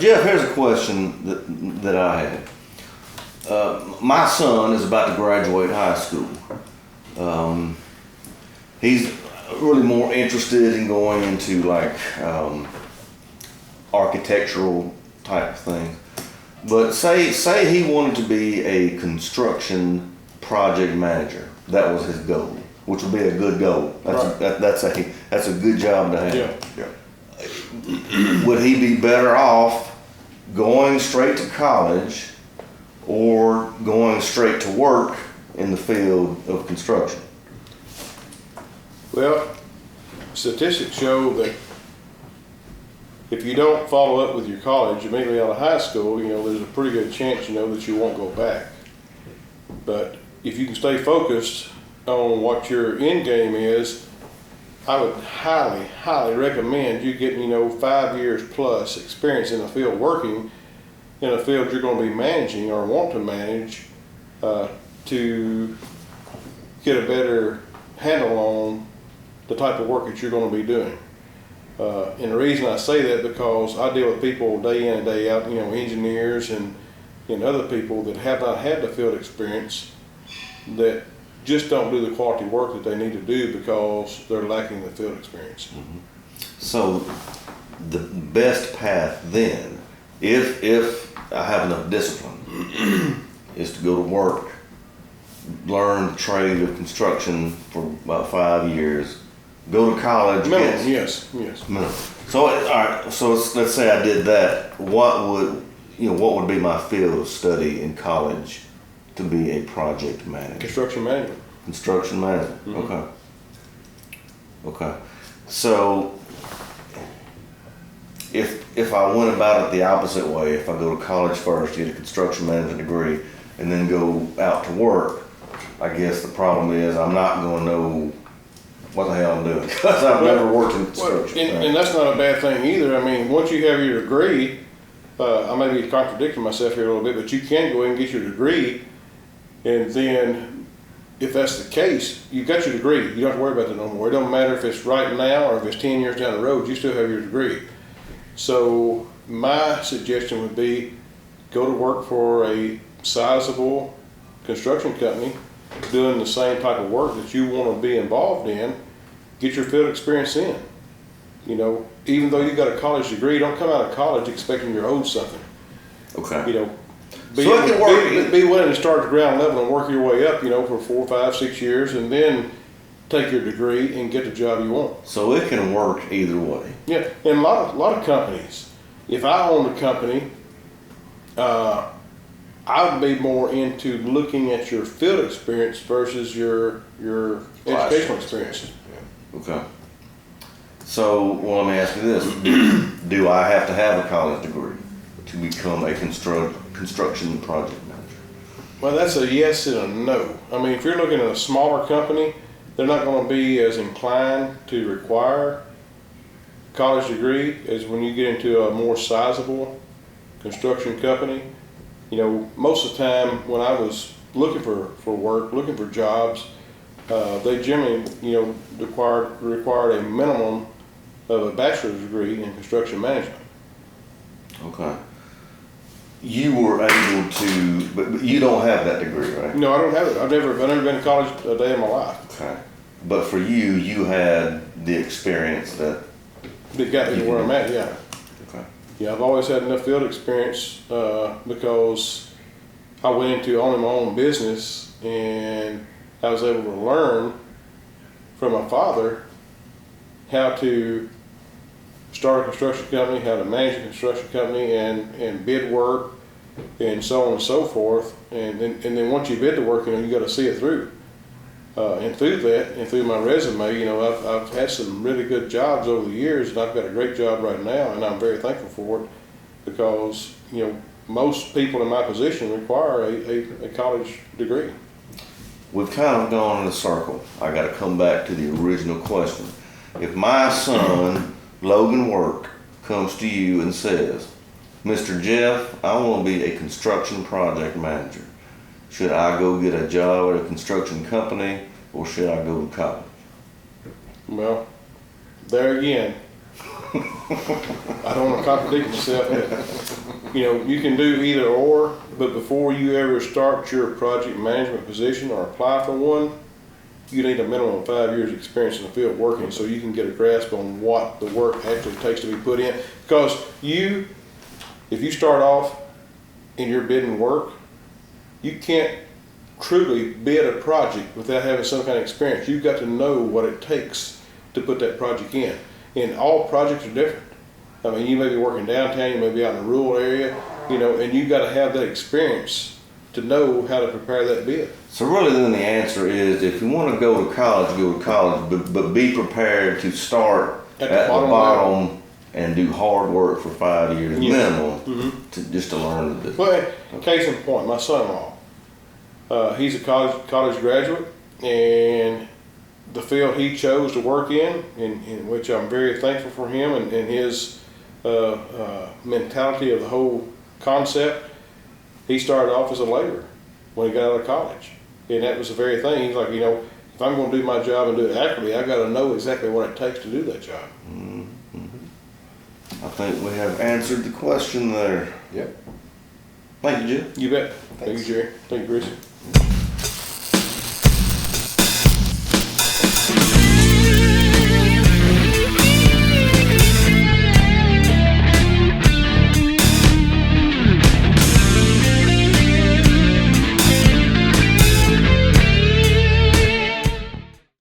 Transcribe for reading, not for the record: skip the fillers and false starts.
Jeff, here's a question that I had. My son is about to graduate high school. He's really more interested in going into like architectural type thing. But say he wanted to be a construction project manager. That was his goal, which would be a good goal. That's a good job to have. Yeah. Would he be better off going straight to college or going straight to work in the field of construction? Well, statistics show that if you don't follow up with your college immediately out of high school, there's a pretty good chance, that you won't go back. But if you can stay focused on what your end game is, I would highly, highly recommend you getting, 5 years plus experience in the field working in a field you're going to be managing or want to manage to get a better handle on the type of work that you're going to be doing. And the reason I say that because I deal with people day in and day out, engineers and other people that have not had the field experience that just don't do the quality work that they need to do because they're lacking the field experience. Mm-hmm. So the best path then, if I have enough discipline, is to go to work, learn the trade of construction for about 5 years, go to college. Minimum, yes. Minimum. So all right. So let's say I did that. What would be my field of study in college to be a project manager? Construction management. Construction management. Mm-hmm. Okay. So if I went about it the opposite way, if I go to college first, get a construction management degree, and then go out to work, I guess the problem is I'm not going to know what the hell I'm doing because I've never worked in construction. And that's not a bad thing either. I mean, once you have your degree, I may be contradicting myself here a little bit, but you can go ahead and get your degree, and then if that's the case, you got your degree. You don't have to worry about that no more. It don't matter if it's right now or if it's 10 years down the road, you still have your degree. So my suggestion would be go to work for a sizable construction company doing the same type of work that you want to be involved in. Get your field experience in. Even though you got a college degree, don't come out of college expecting you're owed something. Okay. Be willing to start at the ground level and work your way up, for 4, 5, 6 years, and then take your degree and get the job you want. So it can work either way. Yeah, and a lot of companies. If I owned a company, I would be more into looking at your field experience versus your educational experience. Yeah. Okay. So, let me ask you this. Do I have to have a college degree to become a construction project manager? Well, that's a yes and a no. I mean, if you're looking at a smaller company, they're not going to be as inclined to require a college degree as when you get into a more sizable construction company. Most of the time when I was looking for work, looking for jobs, they generally, required a minimum of a bachelor's degree in construction management. Okay. You were able to, but you don't have that degree, right? No, I don't have it. I've never been to college a day in my life. Okay. But for you had the experience that got me to where I'm at, yeah. Okay. Yeah, I've always had enough field experience because I went into owning my own business and I was able to learn from my father how to start a construction company, how to manage a construction company and bid work and so on and so forth. And then once you bid the work, you got to see it through. And through that, and through my resume, I've had some really good jobs over the years, and I've got a great job right now, and I'm very thankful for it because, most people in my position require a college degree. We've kind of gone in a circle. I got to come back to the original question. If my son, Logan Work, comes to you and says, Mr. Jeff, I want to be a construction project manager. Should I go get a job at a construction company or should I go to college? Well, there again, I don't want to contradict myself, but, you know, you can do either or, but before you ever start your project management position or apply for one, you need a minimum of 5 years experience in the field working so you can get a grasp on what the work actually takes to be put in. Because if you start off and you're bidding work, you can't truly bid a project without having some kind of experience. You've got to know what it takes to put that project in. And all projects are different. I mean, you may be working downtown, you may be out in a rural area, you know, and you've got to have that experience to know how to prepare that bid. So really then the answer is, if you want to go to college, but be prepared to start at the bottom and do hard work for 5 years minimum just to learn the. Well, case in point, my son-in-law, he's a college graduate, and the field he chose to work in which I'm very thankful for him and his mentality of the whole concept. He started off as a laborer when he got out of college, and that was the very thing. He's like, you know, if I'm going to do my job and do it accurately, I got to know exactly what it takes to do that job. I think we have answered the question there. Yep. Thank you, Jim. You bet. Thank you, Jerry. Thank you, Bruce.